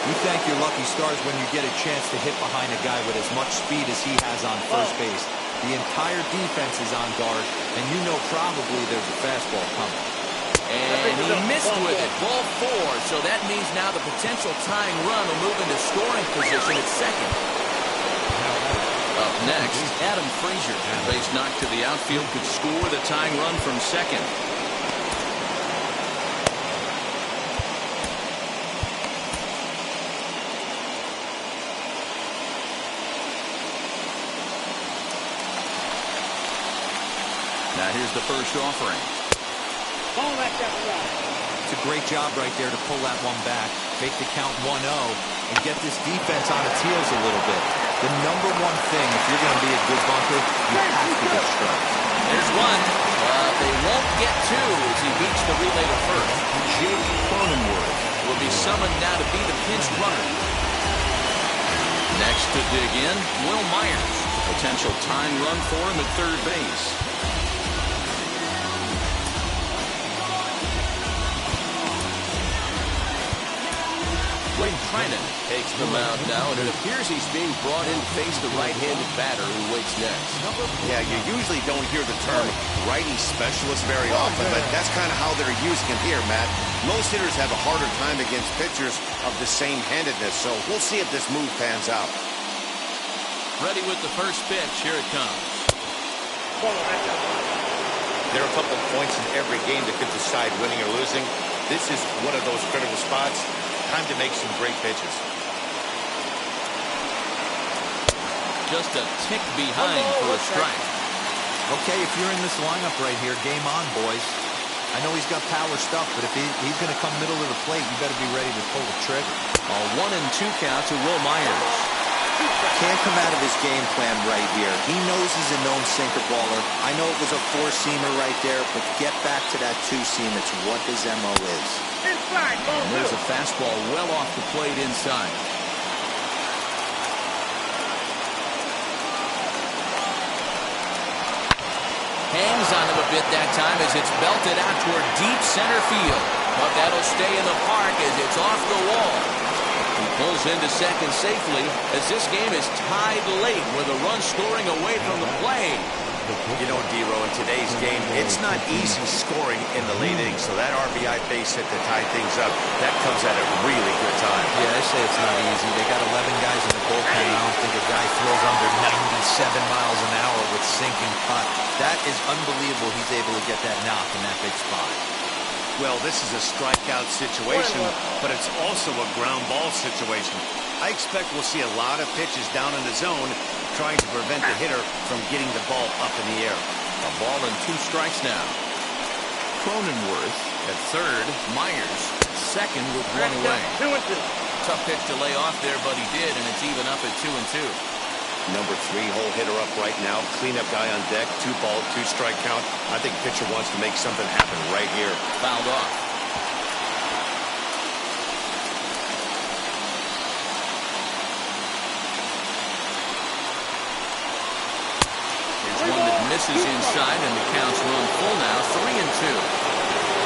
You thank your lucky stars when you get a chance to hit behind a guy with as much speed as he has on first base. The entire defense is on guard, and you know probably there's a fastball coming. And he missed with it. Ball 4. So that means now the potential tying run will move into scoring position at second. Up next, Adam Frazier. Base knock to the outfield could score the tying run from second. Now here's the first offering. It's a great job right there to pull that one back, make the count 1-0, and get this defense on its heels a little bit. The number one thing, if you're going to be a good bunker, you have to get strikes. There's one. They won't get two as he beats the relay to first. Jake Cronenworth will be summoned now to be the pinch runner. Next to dig in, Will Myers. Potential tying run for him at third base. Trinan takes the mound now, and it appears he's being brought in to face the right-handed batter who waits next. Yeah, you usually don't hear the term righty specialist very often, but that's kind of how they're using it here, Matt. Most hitters have a harder time against pitchers of the same handedness, so we'll see if this move pans out. Ready with the first pitch. Here it comes. There are a couple of points in every game that could decide winning or losing. This is one of those critical spots. Time to make some great pitches. Just a tick behind for a strike. Okay, if you're in this lineup right here, game on, boys. I know he's got power stuff, but if he's going to come middle of the plate, you better be ready to pull the trigger. A 1-2 count to Will Myers. Can't come out of his game plan right here. He knows he's a known sinker baller. I know it was a four-seamer right there, but get back to that two-seam. It's what his MO is. And there's a fastball well off the plate inside. Hangs on him a bit that time as it's belted out toward deep center field. But that'll stay in the park as it's off the wall. He pulls into second safely as this game is tied late with a run scoring away from the play. You know, D-Row, in today's game, it's not easy scoring in the late innings, so that RBI base hit to tie things up, that comes at a really good time. Yeah, I say it's not easy. They got 11 guys in the bullpen. I don't think a guy throws under 97 miles an hour with sinking putt. That is unbelievable he's able to get that knock in that big spot. Well, this is a strikeout situation, but it's also a ground ball situation. I expect we'll see a lot of pitches down in the zone trying to prevent the hitter from getting the ball up in the air. A ball and 2 strikes now. Cronenworth at third. Myers at second with 1 away. 2-2. Tough pitch to lay off there, but he did, and it's even up at 2-2. Number 3 hole hitter up right now. Cleanup guy on deck. 2 ball, 2 strike count. I think pitcher wants to make something happen right here. Fouled off. Here's one that misses inside, and the count's run full now. 3-2.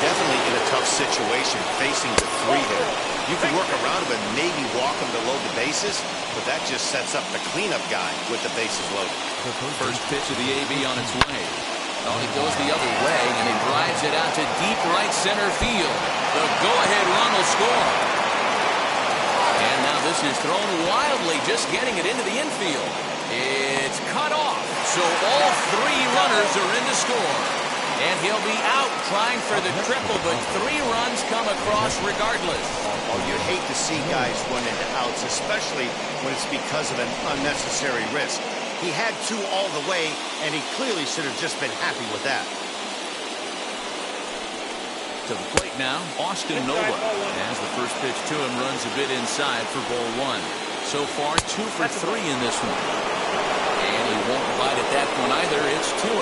Definitely in a tough situation facing the 3 hitter. You can work around him and maybe walk him to load the bases, but that just sets up the cleanup guy with the bases loaded. First pitch of the AB on its way. Oh, it goes the other way, and he drives it out to deep right center field. The go-ahead run will score. And now this is thrown wildly, just getting it into the infield. It's cut off, so all 3 runners are in to score. And he'll be out trying for the triple, but 3 runs come across regardless. Oh, you hate to see guys run into outs, especially when it's because of an unnecessary risk. He had 2 all the way, and he clearly should have just been happy with that. To the plate now, Austin Nola. As the first pitch to him runs a bit inside for ball 1. So far, 2 for 3 in this one. And he won't bite at that one either. It's 2-0.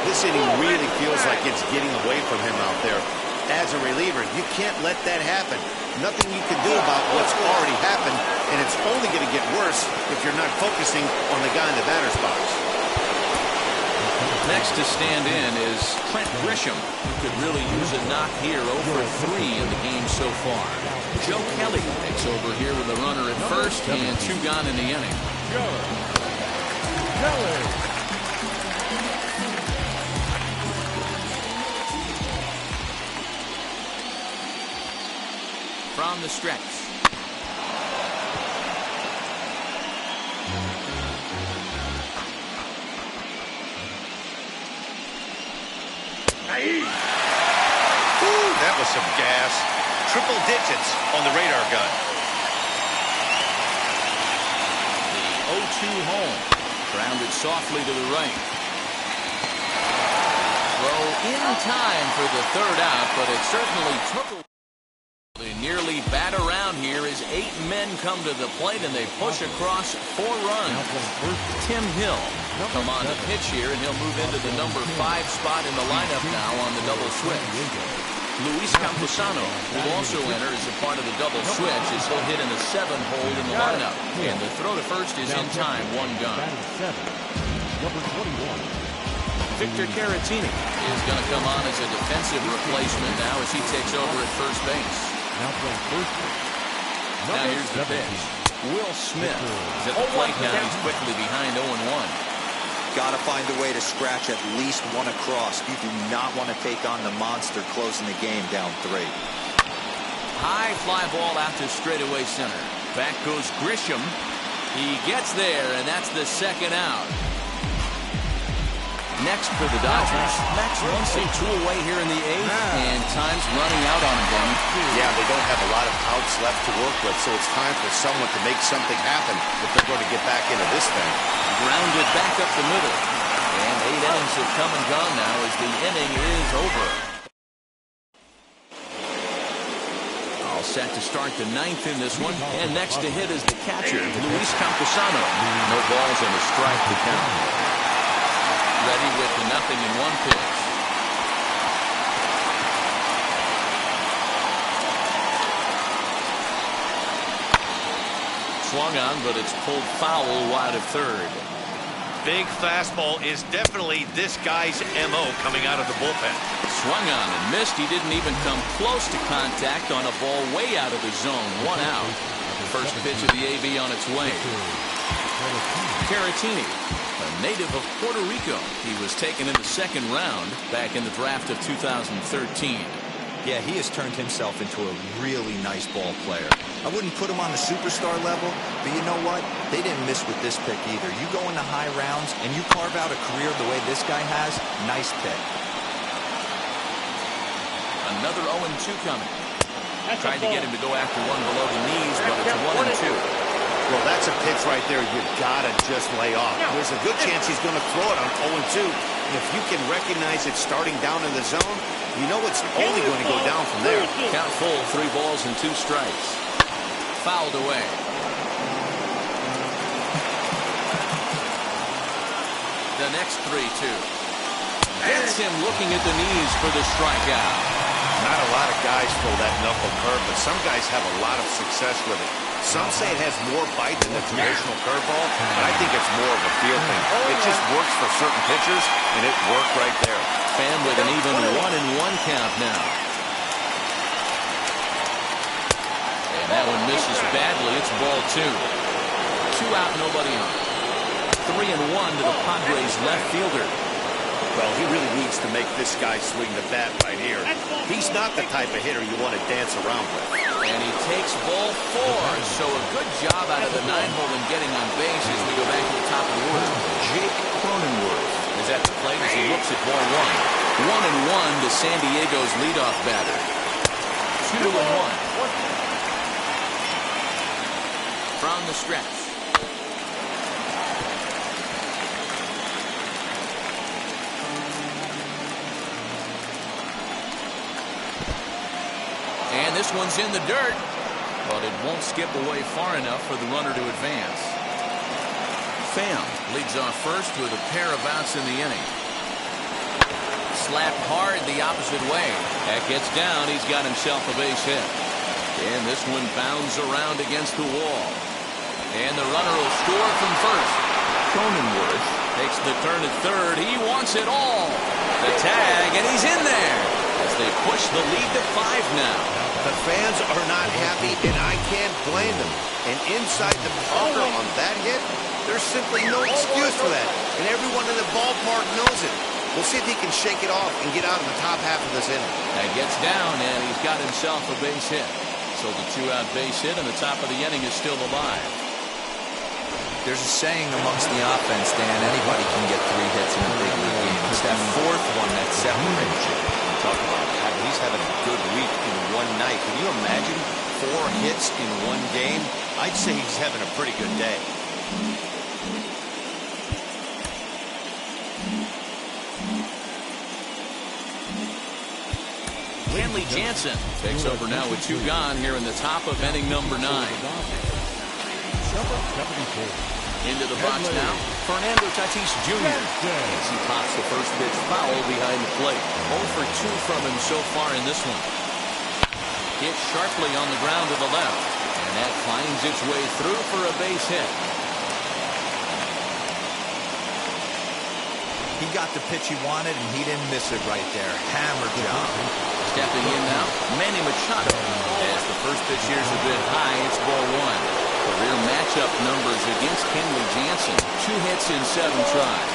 This inning really feels like it's getting away from him out there. As a reliever, you can't let that happen. Nothing you can do about what's already happened, and it's only going to get worse if you're not focusing on the guy in the batter's box. Next to stand in is Trent Grisham, who could really use a knock here, over 3 in the game so far. Joe Kelly takes over here with a runner at first and 2 gone in the inning. Kelly. from the stretch. Ooh, that was some gas. Triple digits on the radar gun. The 0-2 home. Grounded softly to the right. Throw in time for the third out, but it certainly took a... They nearly bat around here as 8 men come to the plate and they push across 4 runs. Tim Hill come on to pitch here, and he'll move into the number 5 spot in the lineup now on the double switch. Luis Camposano will also enter as a part of the double switch as he'll hit in the 7 hole in the lineup. And the throw to first is in time, 1 gun. Number 21. Victor Caratini is going to come on as a defensive replacement now as he takes over at first base. Now playing first. Now here's the pitch. Will Smith is at the plate now. He's quickly behind 0-1. Got to find a way to scratch at least 1 across. You do not want to take on the monster closing the game down 3. High fly ball out to straightaway center. Back goes Grisham. He gets there, and that's the 2nd out. Next for the Dodgers, Max Muncy 2 away here in the 8th, and time's running out on him, Benny. Yeah, they don't have a lot of outs left to work with, so it's time for someone to make something happen if they're going to get back into this thing. Grounded back up the middle, and 8 innings have come and gone now as the inning is over. All set to start the 9th in this one, and next to hit is the catcher, Luis Camposano. No balls and a strike to count. Ready with the 0-1 pitch. Swung on, but it's pulled foul wide of third. Big fastball is definitely this guy's MO coming out of the bullpen. Swung on and missed. He didn't even come close to contact on a ball way out of the zone. 1 out. First pitch of the AB on its way. Caratini, a native of Puerto Rico. He was taken in the 2nd round back in the draft of 2013. Yeah, he has turned himself into a really nice ball player. I wouldn't put him on the superstar level, but you know what? They didn't miss with this pick either. You go into high rounds and you carve out a career the way this guy has, nice pick. Another 0-2 coming. Tried to get him to go after one below the knees, but it's 1-2. Well, that's a pitch right there you've got to just lay off. There's a good chance he's going to throw it on 0-2. And if you can recognize it starting down in the zone, you know it's only going to go down from there. Count full, 3 balls and 2 strikes. Fouled away. The next 3-2. Gets him looking at the knees for the strikeout. Not a lot of guys throw that knuckle curve, but some guys have a lot of success with it. Some say it has more bite than the traditional curveball, but I think it's more of a feel thing. It just works for certain pitchers, and it worked right there. Fan with an even 1-1 count now. And that one misses badly. It's ball 2. 2 out, nobody on. 3-1 to the Padres left fielder. Well, he really needs to make this guy swing the bat right here. He's not the type of hitter you want to dance around with. And he takes ball 4. So a good job out of the 9-hole in getting on base as we go back to the top of the order. Jake Cronenworth is at the plate as he looks at ball 1. 1-1 to San Diego's leadoff batter. 2-1. From the stretch. And this one's in the dirt, but it won't skip away far enough for the runner to advance. Pham leads off first with a pair of outs in the inning. Slapped hard the opposite way. That gets down. He's got himself a base hit. And this one bounds around against the wall. And the runner will score from first. Cronenworth takes the turn at third. He wants it all. The tag, and he's in there as they push the lead to 5 now. The fans are not happy, and I can't blame them. And inside the bunker on that hit, there's simply no excuse for that. And everyone in the ballpark knows it. We'll see if he can shake it off and get out of the top half of this inning. That gets down, and he's got himself a base hit. So the 2-out base hit and the top of the inning is still alive. There's a saying amongst the offense, Dan, anybody can get 3 hits in a big league game. It's that 4th one that separates you. Talk about he's having a good week in one night. Can you imagine 4 hits in one game? I'd say he's having a pretty good day. Kenley Jansen takes over now with 2 gone here in the top of inning number 9. Into the box now, Fernando Tatis Jr. as he pops the first pitch foul behind the plate. 0 for 2 from him so far in this one. Hit sharply on the ground to the left, and that finds its way through for a base hit. He got the pitch he wanted, and he didn't miss it right there. Hammer job. Stepping in now, Manny Machado. As the first pitch here's a bit high, it's ball 1. Career matchup numbers against Kenley Jansen. 2 hits in 7 tries.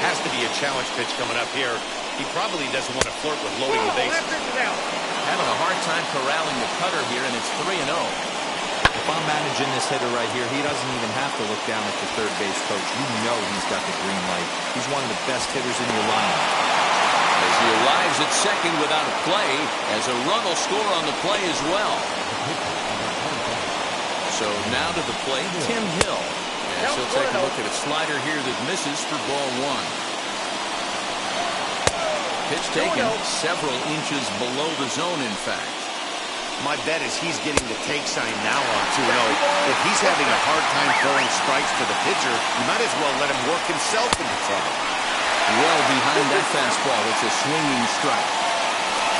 Has to be a challenge pitch coming up here. He probably doesn't want to flirt with loading the bases. Having a hard time corralling the cutter here, and it's 3-0. If I'm managing this hitter right here, he doesn't even have to look down at the third base coach. You know he's got the green light. He's one of the best hitters in your lineup. As he arrives at second without a play, as a run will score on the play as well. So now to the plate, Tim Hill. As he'll take a look at a slider here that misses for ball 1. Pitch taken several inches below the zone, in fact. My bet is he's getting the take sign now on 2-0. If he's having a hard time throwing strikes to the pitcher, you might as well let him work himself into trouble. Well behind that fastball, it's a swinging strike.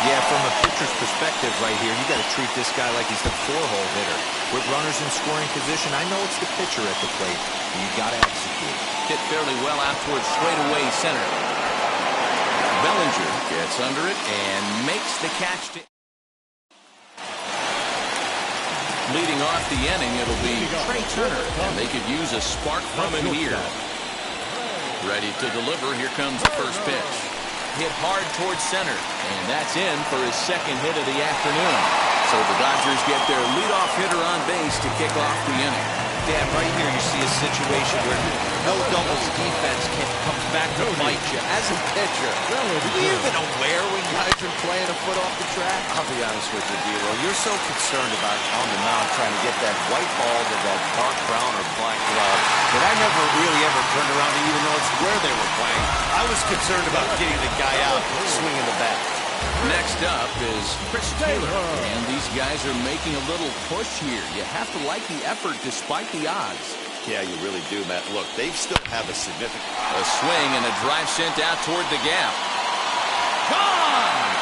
Yeah, from a pitcher's perspective right here, you got to treat this guy like he's the 4-hole hitter. With runners in scoring position, I know it's the pitcher at the plate, and you got to execute. Hit fairly well out towards straightaway center. Bellinger gets under it and makes the catch. Leading off the inning, it'll be Trey Turner, and they could use a spark from him here. Ready to deliver, here comes the first pitch. Hit hard towards center, and that's in for his second hit of the afternoon. So the Dodgers get their leadoff hitter on base to kick off the inning. Dan, right here you see a situation where no doubles defense comes back to bite you. As a pitcher, are you even aware when guys are playing a foot off the track? I'll be honest with you, D-Roll. You're so concerned about on the mound trying to get that white ball to that dark brown or black glove that I never really ever turned around to even notice where they were playing. I was concerned about getting the guy out swinging the bat. Next up is Chris Taylor, and these guys are making a little push here. You have to like the effort despite the odds. Yeah, you really do, Matt. Look, they still have a significant... A swing and a drive sent out toward the gap. Gone!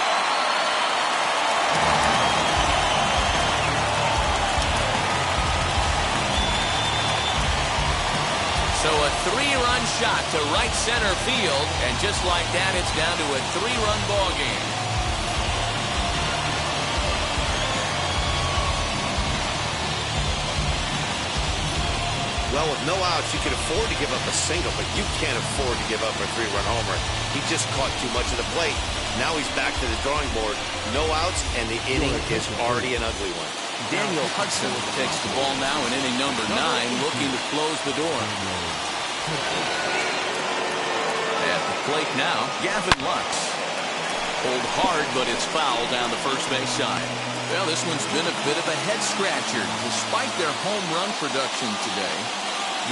So a 3-run shot to right center field, and just like that, it's down to a 3-run ball game. Well, with no outs, you can afford to give up a single, but you can't afford to give up a 3-run homer. He just caught too much of the plate. Now he's back to the drawing board. No outs, and the inning is already an ugly one. Daniel Hudson takes the ball now in inning number 9, looking to close the door. At the plate now, Gavin Lux. Pulled hard, but it's foul down the first base side. Well, this one's been a bit of a head-scratcher, despite their home run production today.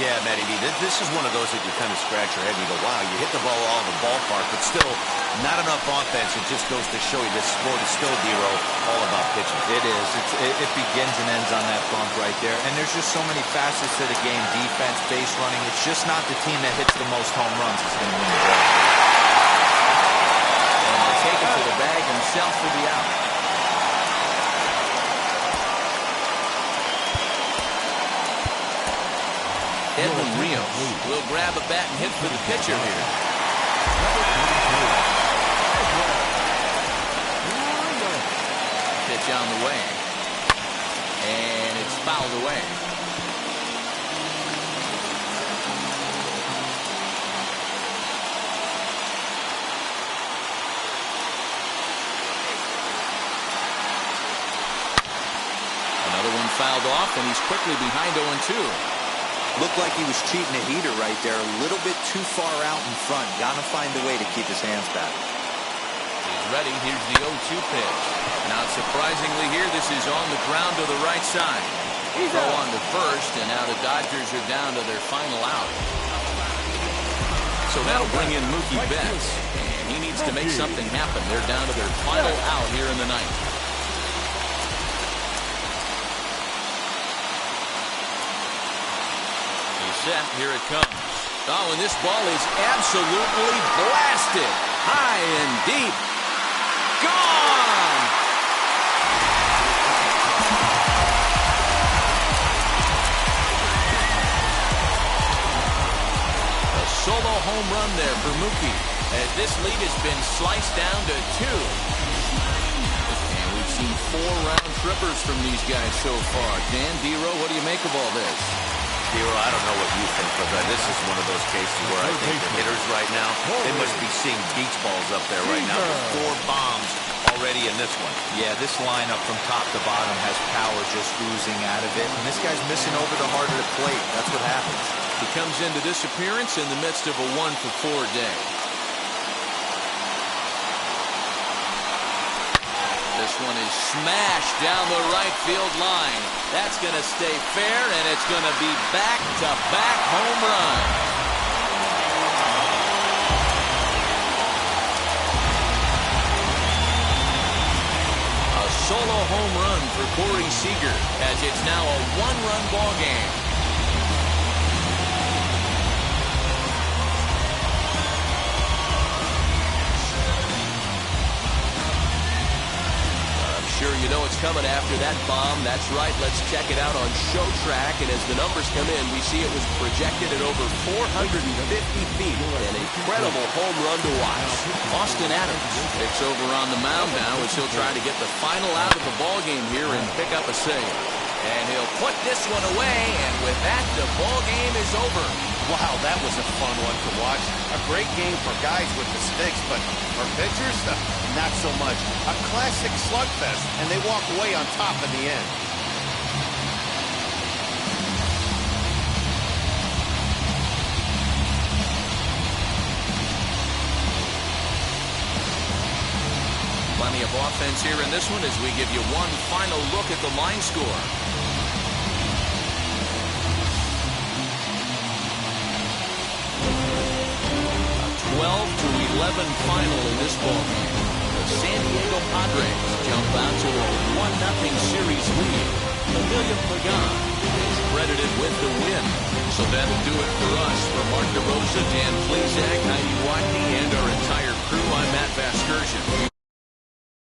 Yeah, Matty B, this is one of those that you kind of scratch your head and you go, wow, you hit the ball all in the ballpark, but still not enough offense. It just goes to show you this sport is still, D-Row, all about pitching. It is. It begins and ends on that bump right there. And there's just so many facets to the game. Defense, base running. It's just not the team that hits the most home runs that's going to win the game. And they'll take it to the bag himself for the out. Edwin Rios will grab a bat and hit for the pitcher here. Pitch on the way. And it's fouled away. fouled off, and he's quickly behind 0-2. Looked like he was cheating a heater right there. A little bit too far out in front. Got to find a way to keep his hands back. He's ready. Here's the 0-2 pitch. Not surprisingly here, this is on the ground to the right side. Throw on to first, and now the Dodgers are down to their final out. So that'll bring in Mookie Betts, and he needs to make something happen. They're down to their final out here in the ninth. He's set. Here it comes. Oh, and this ball is absolutely blasted. High and deep. Gone! A solo home run there for Mookie, as this lead has been sliced down to 2. And we've seen 4 round trippers from these guys so far. Dan, D-Row, what do you make of all this? D-Row, I don't know what you think, but this is one of those cases where I think the hitters right now, they must be seeing beach balls up there right now. 4 bombs already in this one. Yeah, this lineup from top to bottom has power just oozing out of it. And this guy's missing over the heart of the plate. That's what happens. He comes into this appearance in the midst of a 1-for-4 day. This one is smashed down the right field line. That's going to stay fair, and it's going to be back-to-back home run. A solo home run for Corey Seager, as it's now a 1-run ball game. Sure, you know it's coming after that bomb. That's right. Let's check it out on Show Track. And as the numbers come in, we see it was projected at over 450 feet. An incredible home run to watch. Austin Adams takes over on the mound now as he'll try to get the final out of the ball game here and pick up a save. And he'll put this one away. And with that, the ball game is over. Wow, that was a fun one to watch. A great game for guys with the sticks, but for pitchers, not so much. A classic slugfest, and they walk away on top in the end. Plenty of offense here in this one as we give you one final look at the line score. 12-11 final in this ballgame. The San Diego Padres jump out to a 1-0 series lead. Emilio Pagan is credited with the win. So that'll do it for us. For Mark DeRosa, Dan Plezak, Heidi Watney, and our entire crew, I'm Matt Vasgersian.